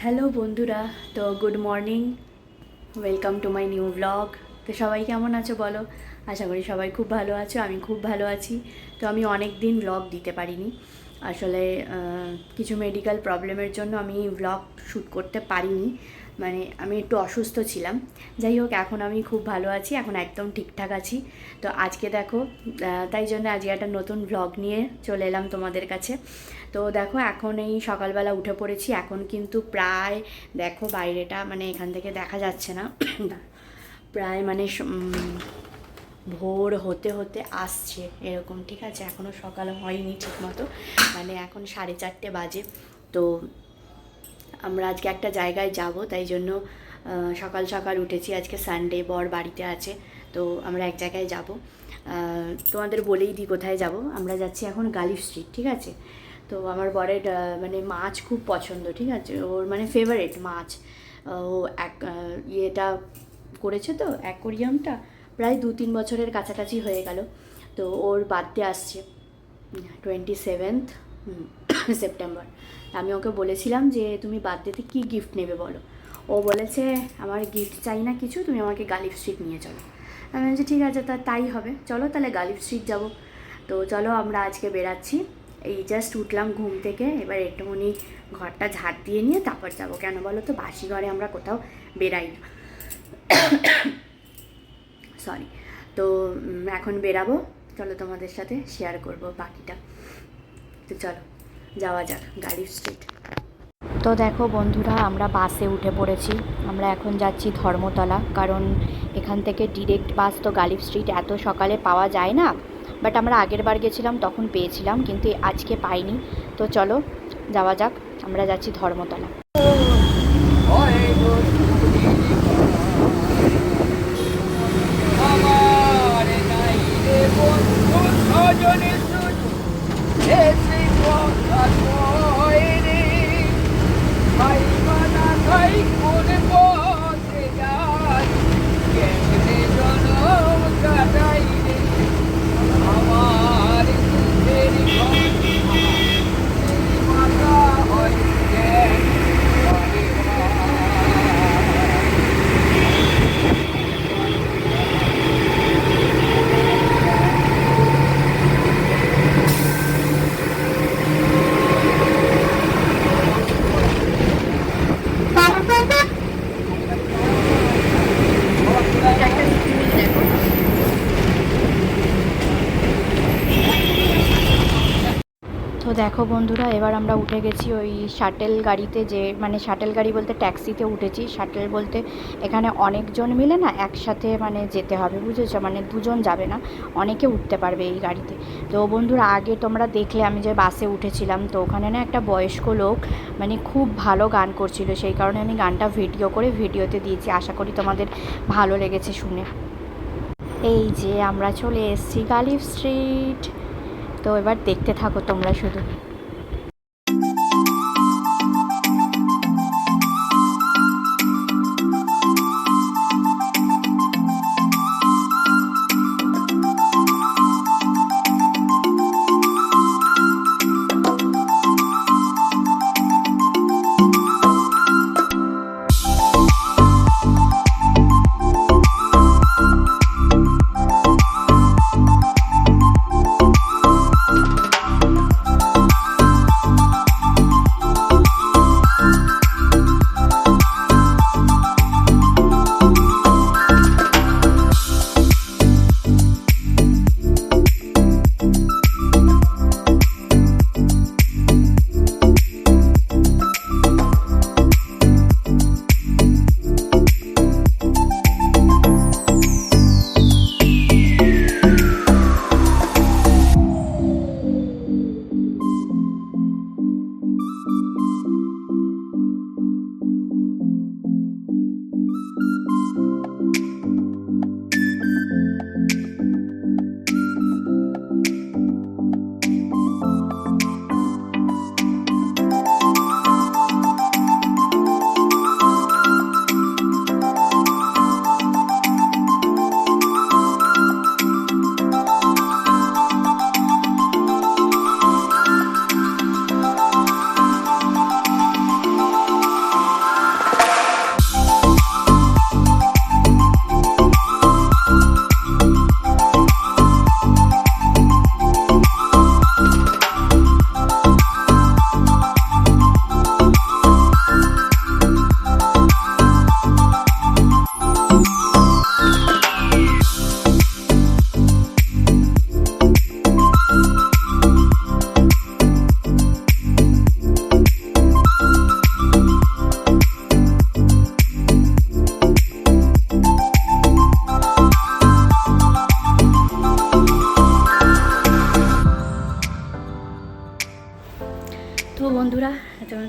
Hello বন্ধুরা, তো good morning, welcome to my new blog. তো সবাই কেমন আছো বলো? আশা করি সবাই খুব ভালো আছো, আমি খুব ভালো আছি। তো আমি অনেক দিন ব্লগ দিতে পারিনি, আসলে কিছু মেডিকেল প্রবলেমের জন্য আমি ব্লগ শ্যুট করতে পারিনি, মানে আমি একটু অসুস্থ ছিলাম। যাই হোক, এখন আমি খুব ভালো আছি, এখন একদম ঠিকঠাক আছি। তো আজকে দেখো, তাই জন্য আজকে একটা নতুন ব্লগ নিয়ে চলে এলাম তোমাদের কাছে। তো দেখো, এখন এই সকালবেলা উঠে পড়েছি, এখন কিন্তু প্রায় দেখো বাইরেটা মানে এখান থেকে দেখা যাচ্ছে না প্রায় মানে ভোর হতে হতে আসছে এরকম, ঠিক আছে? এখনও সকাল হয়নি ঠিক মতো, মানে এখন 4:30 বাজে। তো আমরা আজকে একটা জায়গায় যাব, তাই জন্য সকাল সকাল উঠেছি। আজকে সানডে, বর বাড়িতে আছে, তো আমরা এক জায়গায় যাব। তোমাদের বলেই দিই কোথায় যাব। আমরা যাচ্ছি এখন গালিফ স্ট্রিট, ঠিক আছে? তো আমার বরের মানে মাছ খুব পছন্দ, ঠিক আছে? ওর মানে ফেভারিট মাছ। ও ইয়েটা করেছে, তো অ্যাকোরিয়ামটা প্রায় 2-3 বছরের কাছাকাছি হয়ে গেল। তো ওর বার্থডে আসছে 27th সেপ্টেম্বর। আমি ওকে বলেছিলাম যে তুমি বার্থডেতে কী গিফট নেবে বলো। ও বলেছে আমার গিফট চাই না কিছু, তুমি আমাকে গালিফ স্ট্রিট নিয়ে চলো। আমি বলছি ঠিক আছে, তাই হবে, চলো তাহলে গালিফ স্ট্রিট যাবো। তো চলো, আমরা আজকে বেরাচ্ছি। এই জাস্ট উঠলাম ঘুম থেকে, এবার একটুখানি ঘরটা ঝাড় দিয়ে নিয়ে তারপর যাবো। কেন বলো তো, বাসি ঘরে আমরা কোথাও বেরাই না, সরি। তো এখন বেরাবো, চলো তোমাদের সাথে শেয়ার করব বাকিটা। তো চলো যাওয়া যাক গালিফ স্ট্রিট। তো দেখো বন্ধুরা, আমরা বাসে উঠে পড়েছি। আমরা এখন যাচ্ছি ধর্মতলা, কারণ এখান থেকে ডিরেক্ট বাস তো গালিফ স্ট্রিট এত সকালে পাওয়া যায় না। বাট আমরা আগের বার গেছিলাম তখন পেয়েছিলাম, কিন্তু আজকে পাইনি। তো চলো যাওয়া যাক, আমরা যাচ্ছি ধর্মতলা। তো দেখো বন্ধুরা, এবার আমরা উঠে গেছি ওই শাটেল গাড়িতে, যে মানে শাটেল গাড়ি বলতে ট্যাক্সিতে উঠেছি। শাটেল বলতে এখানে অনেকজন মিলে না একসাথে মানে যেতে হবে, বুঝেছো? মানে দুজন যাবে না, অনেকে উঠতে পারবে এই গাড়িতে। তো বন্ধুরা, আগে তোমরা দেখলে আমি যে বাসে উঠেছিলাম, তো ওখানে না একটা বয়স্ক লোক মানে খুব ভালো গান করছিল, সেই কারণে আমি গানটা ভিডিও করে ভিডিওতে দিয়েছি। আশা করি তোমাদের ভালো লেগেছে শুনে। এই যে আমরা চলে এসেছি গালিফ স্ট্রিট, তো এবার দেখতে থাকো তোমরা শুধু।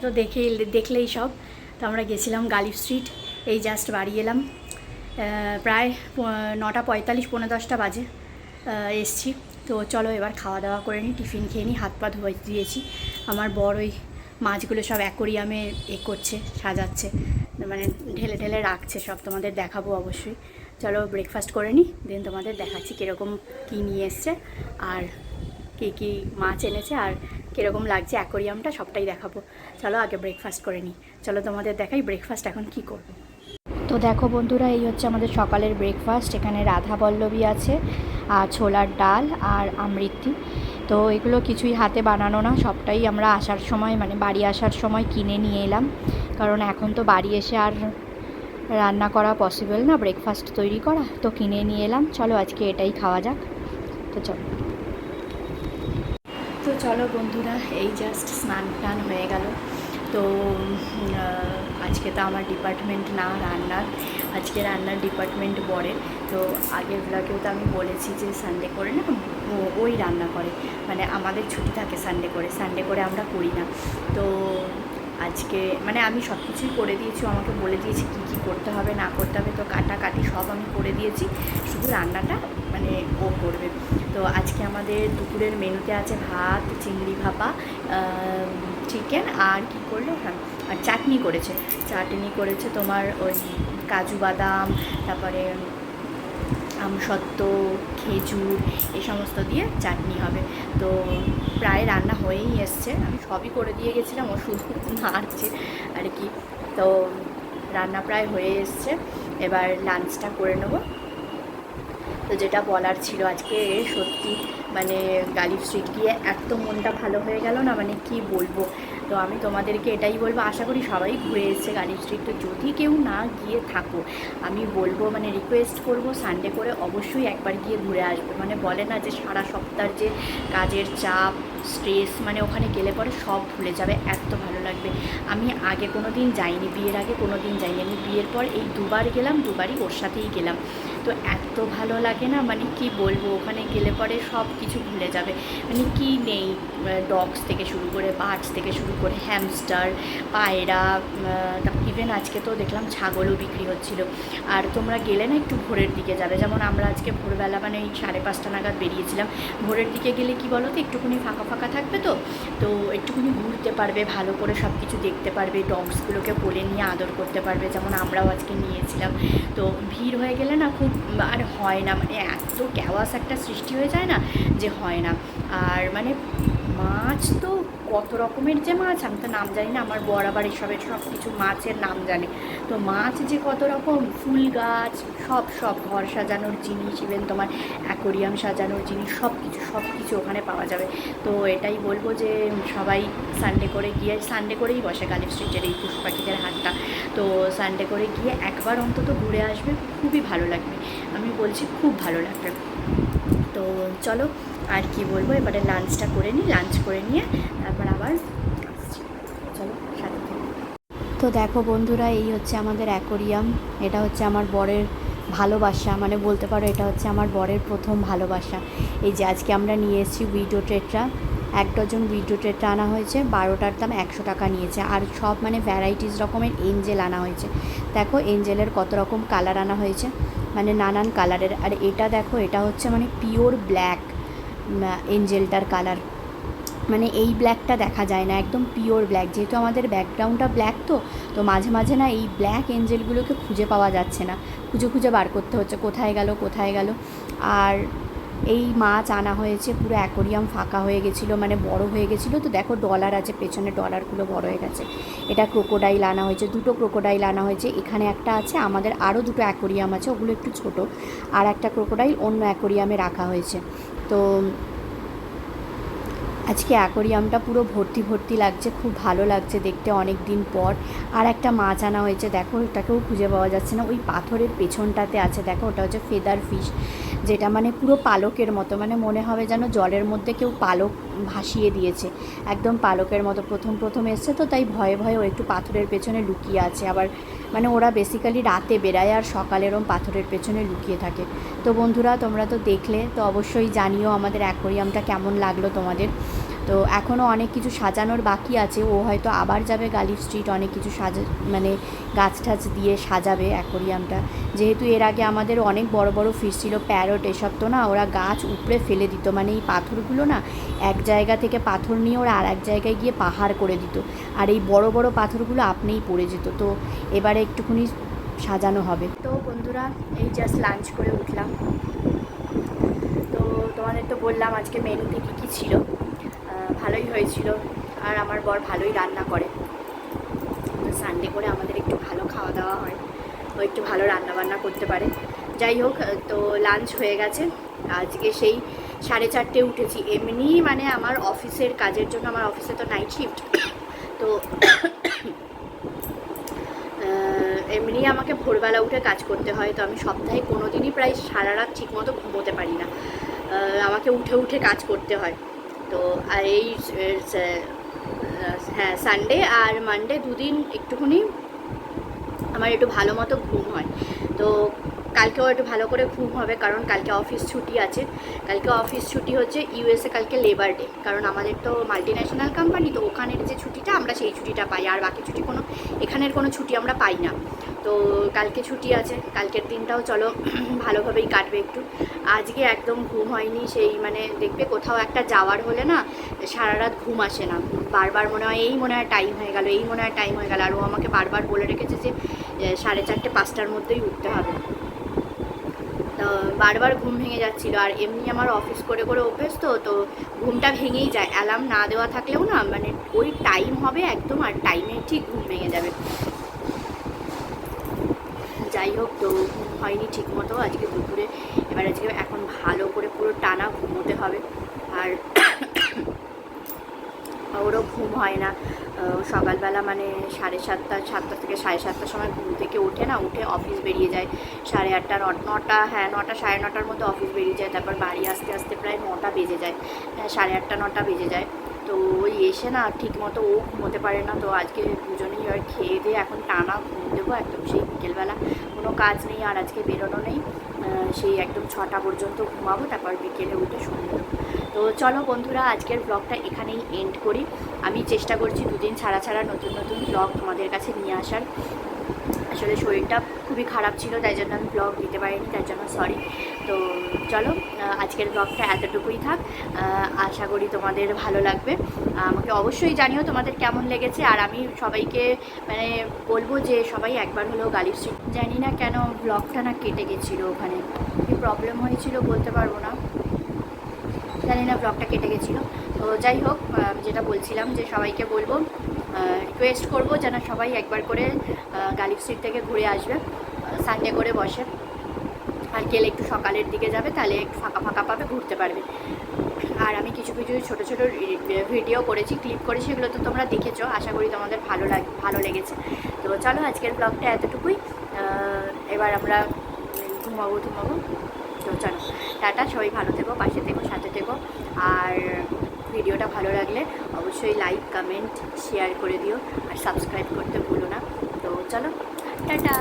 তো দেখলেই সব। তো আমরা গেছিলাম গালিব স্ট্রিট, এই জাস্ট বাড়ি এলাম, প্রায় 9:45 9:10 বাজে এসছি। তো চলো এবার খাওয়া দাওয়া করে নিই, টিফিন খেয়ে নিই, হাত পা ধুয়ে দিয়েছি। আমার বর ওই মাছগুলো সব অ্যাকোরিয়ামে করছে, সাজাচ্ছে, মানে ঢেলে ঢেলে রাখছে সব, তোমাদের দেখাবো অবশ্যই। চলো ব্রেকফাস্ট করে নিই, দেন তোমাদের দেখাচ্ছি কীরকম কী নিয়ে এসছে আর কী কী মাছ এনেছে আর কীরকম লাগছে অ্যাকোরিয়ামটা, সবটাই দেখাবো। চলো আগে ব্রেকফাস্ট করে নিই, চলো তোমাদের দেখাই ব্রেকফাস্ট এখন কি করব। তো দেখো বন্ধুরা, এই হচ্ছে আমাদের সকালের ব্রেকফাস্ট। এখানে রাধা পল্লবী আছে আর ছোলার ডাল আর আমৃতি। তো এগুলো কিছুই হাতে বানানো না, সবটাই আমরা আসার সময় মানে বাড়ি আসার সময় কিনে নিয়ে এলাম, কারণ এখন তো বাড়ি এসে আর রান্না করা পসিবল না, ব্রেকফাস্ট তৈরি করা, তো কিনে নিয়ে এলাম। চলো আজকে এটাই খাওয়া যাক। তো চলো বন্ধুরা, এই জাস্ট স্নান টান হয়ে গেল। তো আজকে তো আমার ডিপার্টমেন্ট না রান্নার, আজকে রান্নার ডিপার্টমেন্ট বরের। তো আগের ব্লগেও তো আমি বলেছি যে সানডে করে না ওই রান্না করে, মানে আমাদের ছুটি থাকে সানডে করে আমরা করি না। তো আজকে মানে আমি সব কিছুই করে দিয়েছি, আমাকে বলে দিয়েছি কী কী করতে হবে না করতে হবে, তো কাটাকাটি সব আমি করে দিয়েছি, শুধু রান্নাটা মানে ও করবে। তো আজকে আমাদের দুপুরের মেনুতে আছে ভাত, চিংড়ি ভাপা, চিকেন, আর কি করলো, হ্যাঁ আর চাটনি করেছে তোমার ওই কাজু বাদাম, তারপরে আমসত্ত্ব, খেজুর, এই সমস্ত দিয়ে চাটনি হবে। তো প্রায় রান্না হয়েই এসছে, আমি সবই করে দিয়ে গেছিলাম, ও শুধু নাড়ছে আর কি। তো রান্না প্রায় হয়ে এসছে, এবার লাঞ্চটা করে নেবো। তো যেটা বলার ছিল, আজকে সত্যি মানে গালিব স্ট্রিট গিয়ে এত মনটা ভালো হয়ে গেল না, মানে কি বলবো। তো আমি তোমাদেরকে এটাই বলবো, আশা করি সবাই ঘুরে এসেছে গালিব স্ট্রিট। তো যদি কেউ না গিয়ে থাকো, আমি বলবো মানে রিকোয়েস্ট করবো সানডে করে অবশ্যই একবার গিয়ে ঘুরে আসবে। মানে বলে না যে সারা সপ্তাহের যে কাজের চাপ, স্ট্রেস, মানে ওখানে গেলে পরে সব ভুলে যাবে, এত ভালো লাগবে। আমি আগে কোনো দিন যাইনি, বিয়ের আগে কোনো দিন যাইনি, আমি বিয়ের পর এই দুবার গেলাম, দুবারই ওর সাথেই গেলাম। তো এত ভালো লাগে না, মানে কি বলবো, ওখানে গেলে পরে সব কিছু ভুলে যাবে, মানে কি নেই, ডগস থেকে শুরু করে বার্ডস থেকে শুরু করে হ্যামস্টার, পায়রা, ইভেন আজকে তো দেখলাম ছাগলও বিক্রি হচ্ছিল। আর তোমরা গেলে না একটু ভোরের দিকে যাবে, যেমন আমরা আজকে ভোরবেলা মানে এই 5:30 নাগাদ বেরিয়েছিলাম। ভোরের দিকে গেলে কি বলো তো, একটুখানি ফাঁকা ফাঁকা থাকবে, তো একটুখানি ঘুরতে পারবে, ভালো করে সব কিছু দেখতে পারবে, ডগসগুলোকে কোলে নিয়ে আদর করতে পারবে, যেমন আমরাও আজকে নিয়েছিলাম। তো ভিড় হয়ে গেলে না খুব আর হয় না, মানে এত ক্যাওয়াস একটা সৃষ্টি হয়ে যায় না যে হয় না। আর মানে মাছ তো কত রকমের যে মাছ, আমি তো নাম জানি না, আমার বর আবার এসবের সব কিছু মাছের নাম জানে। তো মাছ যে কত রকম, ফুল গাছ, সব ঘর সাজানোর জিনিস, ইভেন তোমার অ্যাকোরিয়াম সাজানোর জিনিস, সব কিছু ওখানে পাওয়া যাবে। তো এটাই বলবো যে সবাই সানডে করে গিয়ে, সানডে করেই বসে গালিব স্ট্রিটের এই পশু পাখিদের হাটটা, তো সানডে করে গিয়ে একবার অন্তত ঘুরে আসবে, খুবই ভালো লাগবে, আমি বলছি খুব ভালো লাগবে। তো চলো আর কি বলবো, এবারে লাঞ্চটা করে নিই, লাঞ্চ করে নিয়ে তারপর আবার আসছি, চলো সাথে। তো দেখো বন্ধুরা, এই হচ্ছে আমাদের অ্যাকোরিয়াম, এটা হচ্ছে আমার বরের ভালোবাসা, মানে বলতে পারো এটা হচ্ছে আমার বরের প্রথম ভালোবাসা। এই যে আজকে আমরা নিয়ে এসেছি widow Tetra, 1 dozen widow Tetra আনা হয়েছে, 12টার দাম 100 টাকা নিয়েছে। আর সব মানে ভ্যারাইটিস রকমের এঞ্জেল আনা হয়েছে, দেখো এঞ্জেলের কত রকম কালার আনা হয়েছে, মানে নানান কালারের। আর এটা দেখো, এটা হচ্ছে মানে পিওর ব্ল্যাক এঞ্জেলটার কালার, মানে এই ব্ল্যাকটা দেখা যায় না, একদম পিওর ব্ল্যাক, যেহেতু আমাদের ব্যাকগ্রাউন্ডটা ব্ল্যাক, তো মাঝে মাঝে না এই ব্ল্যাক এঞ্জেলগুলোকে খুঁজে পাওয়া যাচ্ছে না, খুঁজে বার করতে হচ্ছে কোথায় গেল। আর এই মাছ আনা হয়েছে, পুরো অ্যাকোরিয়াম ফাঁকা হয়ে গেছিলো, মানে বড় হয়ে গেছিলো। তো দেখো ডলার আছে পেছনে, ডলারগুলো বড় হয়ে গেছে। এটা ক্রোকোডাইল আনা হয়েছে, 2টো ক্রোকোডাইল আনা হয়েছে, এখানে একটা আছে, আমাদের আরও 2টো অ্যাকোরিয়াম আছে, ওগুলো একটু ছোটো, আর একটা ক্রোকোডাইল অন্য অ্যাকোরিয়ামে রাখা হয়েছে। তো আজকে অ্যাকোরিয়ামটা পুরো ভর্তি লাগছে, খুব ভালো লাগছে দেখতে অনেক দিন পর। আর একটা মাছ আনা হয়েছে, দেখো এটাকেও খুঁজে পাওয়া যাচ্ছে না, ওই পাথরের পেছনটাতে আছে, দেখো ওটা হচ্ছে ফেদার ফিশ, যেটা মানে পুরো পালকের মতো, মানে মনে হবে যেন জলের মধ্যে কেউ পালক ভাসিয়ে দিয়েছে, একদম পালকের মতো। প্রথম এসছে তো তাই ভয়ে ও একটু পাথরের পেছনে লুকিয়ে আছে। আবার মানে ওরা বেসিক্যালি রাতে বেরায় আর সকালে এরম পাথরের পেছনে লুকিয়ে থাকে। তো বন্ধুরা তোমরা তো দেখলে, তো অবশ্যই জানিও আমাদের অ্যাকোরিয়ামটা কেমন লাগলো তোমাদের। তো এখনও অনেক কিছু সাজানোর বাকি আছে। ও হয়তো আবার যাবে গালিফ স্ট্রিট, অনেক কিছু মানে গাছ টাছ দিয়ে সাজাবে অ্যাকোরিয়ামটা। যেহেতু এর আগে আমাদের অনেক বড় বড় ফিশ ছিল, প্যারট এসব, তো না ওরা গাছ উপড়ে ফেলে দিত, মানে এই পাথরগুলো না এক জায়গা থেকে পাথর নিয়ে ওরা আর এক জায়গায় গিয়ে পাহাড় করে দিত, আর এই বড় বড় পাথরগুলো আপনিই পড়ে যেত। তো এবারে একটুখানি সাজানো হবে। তো বন্ধুরা, এই জাস্ট লাঞ্চ করে উঠলাম। তো তোমাদের তো বললাম আজকে মেনুতে কী কী ছিল। ভালোই হয়েছিল, আর আমার বর ভালোই রান্না করে। তো সানডে করে আমাদের একটু ভালো খাওয়া দাওয়া হয়, ও একটু ভালো রান্নাবান্না করতে পারে। যাই হোক, তো লাঞ্চ হয়ে গেছে। আজকে সেই 4:30 উঠেছি। এমনি মানে আমার অফিসের কাজের জন্য, আমার অফিসে তো নাইট শিফট, তো এমনি আমাকে ভোরবেলা উঠে কাজ করতে হয়। তো আমি সপ্তাহে কোনো দিনই প্রায় সারা রাত ঠিকমতো ঘুমোতে পারি না, আমাকে উঠে উঠে কাজ করতে হয়। তো আর এই হ্যাঁ, সানডে আর মানডে দুদিন একটুখানি আমার একটু ভালো মতো ঘুম হয়। তো কালকেও একটু ভালো করে ঘুম হবে, কারণ কালকে অফিস ছুটি আছে। কালকে অফিস ছুটি হচ্ছে ইউএসএ, কালকে লেবার ডে, কারণ আমাদের তো মাল্টি ন্যাশনাল কোম্পানি, তো ওখানের যে ছুটিটা আমরা সেই ছুটিটা পাই, আর বাকি ছুটি এখানের কোনো ছুটি আমরা পাই না। তো কালকে ছুটি আছে, কালকের দিনটাও চলো ভালোভাবেই কাটবে একটু। আজকে একদম ঘুম হয়নি, সেই মানে দেখবে কোথাও একটা যাওয়ার হলে না সারা রাত ঘুম আসে না, বারবার মনে হয় টাইম হয়ে গেল, টাইম হয়ে গেল। আর ও আমাকে বারবার বলে রেখেছে যে 4:30 5টার মধ্যেই উঠতে হবে। তো বারবার ঘুম ভেঙে যাচ্ছিল, আর এমনি আমার অফিস করে করে অভ্যেস, তো ঘুমটা ভেঙেই যায়। অ্যালার্ম না দেওয়া থাকলেও না, মানে ওই টাইম হবে একদম, আর টাইমে ঠিক ঘুম ভেঙে যাবে। যাই হোক, তো ঘুম হয়নি ঠিক মতো আজকে দুপুরে। এবার আজকে এখন ভালো করে পুরো টানা ঘুমোতে হবে। আর ওরও ঘুম হয় না, সকালবেলা মানে 7:30 থেকে 7:30 সময় ঘুম থেকে ওঠে না, উঠে অফিস বেরিয়ে যায় 8:30 9টা, হ্যাঁ 9টা 9:30 মধ্যে অফিস বেরিয়ে যায়। তারপর বাড়ি আসতে আসতে প্রায় 9টা বেজে যায়, 8:30 9টা বেজে যায়। তো ওই এসে না ঠিক মতো ও ঘুমোতে পারে না। তো আজকে দুজনেই আর খেয়ে দিয়ে এখন টানা ঘুম দেবো একদম, সেই বিকেলবেলা কোনো কাজ নেই, আর আজকে বেরোনো নেই, সেই একদম 6টা পর্যন্ত ঘুমাবো, তারপর বিকেলে উঠে শুনে দেবো। তো চলো বন্ধুরা, আজকের ব্লগটা এখানেই এন্ড করি। আমি চেষ্টা করছি দুদিন ছাড়া ছাড়া নতুন নতুন ব্লগ তোমাদের কাছে নিয়ে আসার। আসলে শরীরটা খুবই খারাপ ছিল, তাই জন্য আমি ব্লগ দিতে পারিনি, তার জন্য সরি। তো চলো, আজকের ব্লগটা এতটুকুই থাক। আশা করি তোমাদের ভালো লাগবে। আমাকে অবশ্যই জানিও তোমাদের কেমন লেগেছে। আর আমি সবাইকে মানে বলবো যে সবাই একবার হলেও গালিফ স্ট্রিট, জানি না কেন ব্লগটা না কেটে গেছিলো, ওখানে কী প্রবলেম হয়েছিল বলতে পারবো না, জানি না ব্লগটা কেটে গেছিলো। তো যাই হোক, যেটা বলছিলাম যে সবাইকে বলবো, রিকোয়েস্ট করবো যেন সবাই একবার করে গালিফ স্ট্রিট থেকে ঘুরে আসবে। সানডে করে বসে, আর গেলে একটু সকালের দিকে যাবে, তাহলে একটু ফাঁকা ফাঁকা পাবে, ঘুরতে পারবে। আর আমি কিছু কিছু ছোটো ছোটো ভিডিও করেছি, ক্লিপ করেছি, সেগুলো তো তোমরা দেখেছো, আশা করি তোমাদের ভালো লেগেছে। তো চলো, আজকের ব্লগটা এতটুকুই। এবার আমরা ঘুমাবো। তো চলো, টাটা, সবাই ভালো থেকো, পাশে থেকো, সাথে থেকো। আর ভিডিওটা ভালো লাগলে অবশ্যই লাইক কমেন্ট শেয়ার করে দিও, আর সাবস্ক্রাইব করতে ভুলো না। তো চলো, টাটা।